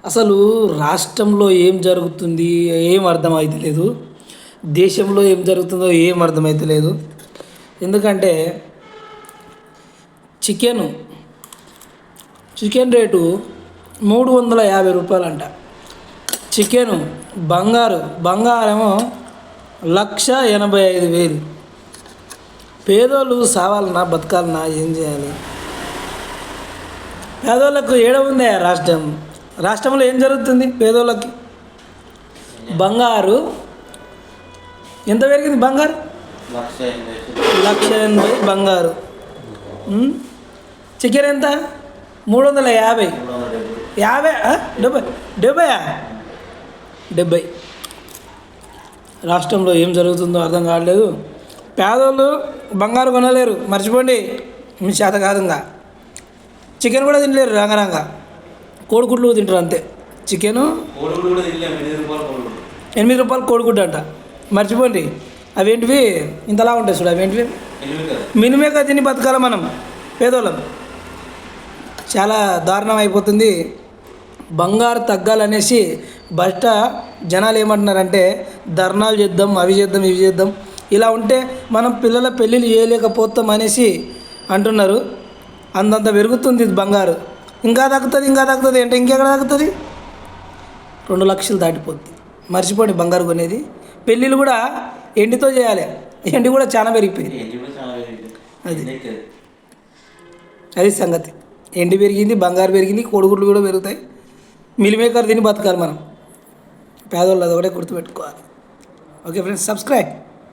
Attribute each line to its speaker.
Speaker 1: అసలు రాష్ట్రంలో ఏం జరుగుతుంది ఏం అర్థమైతలేదు. దేశంలో ఏం జరుగుతుందో ఏం అర్థమైతలేదు. ఎందుకంటే చికెను చికెన్ రేటు రూ. 350 అంట. చికెను బంగారమేమో 1,85,000. పేదోళ్ళు సావాలన్నా బతకాలన్నా ఏం చేయాలి? పేదోళ్ళకు ఏడ ఉందా రాష్ట్రంలో ఏం జరుగుతుంది? పేదోళ్ళకి బంగారు ఎంత పెరిగింది? బంగారు 1,80,000 బంగారు. చికెన్ ఎంత? 350. 70 రాష్ట్రంలో ఏం జరుగుతుందో అర్థం కావట్లేదు. పేదోళ్ళు బంగారు కొనలేరు, మర్చిపోండి. మీ చేత కాదు. ఇంకా చికెన్ కూడా తినలేరు. రంగరంగ కోడిగుడ్లు తింటారు అంతే. చికెను రూపాయలు కోడిగుడ్డు అంట. మర్చిపోండి. అవేంటివి ఇంతలా ఉంటాయి చూడు. అవేంటివి మినిమేక తిని బతకాలి మనం పేదోళ్ళం. చాలా దారుణం అయిపోతుంది. బంగారు తగ్గాలనేసి బయట జనాలు ఏమంటున్నారంటే ధర్నాలు చేద్దాం, అవి చేద్దాం, ఇవి చేద్దాం. ఇలా ఉంటే మనం పిల్లల పెళ్ళిళ్ళు చేయలేకపోతాం అనేసి అంటున్నారు. అంతంత పెరుగుతుంది బంగారు. ఇంకా తగ్గుతుంది అంటే ఇంకెక్కడ తగ్గుతుంది? 2 లక్షలు దాటిపోద్ది. మర్చిపోండి బంగారు కొనేది. పెళ్ళిళ్ళు కూడా ఎండితో చేయాలి. ఎండి కూడా చాలా పెరిగిపోయింది. అది సంగతి. ఎండి పెరిగింది, బంగారు పెరిగింది, కోడిగుడ్లు కూడా పెరుగుతాయి. మిల్మేకర్ తిని బతకాలి మనం. పేదోళ్ళు అది ఒకటే గుర్తుపెట్టుకోవాలి. Okay friends, subscribe.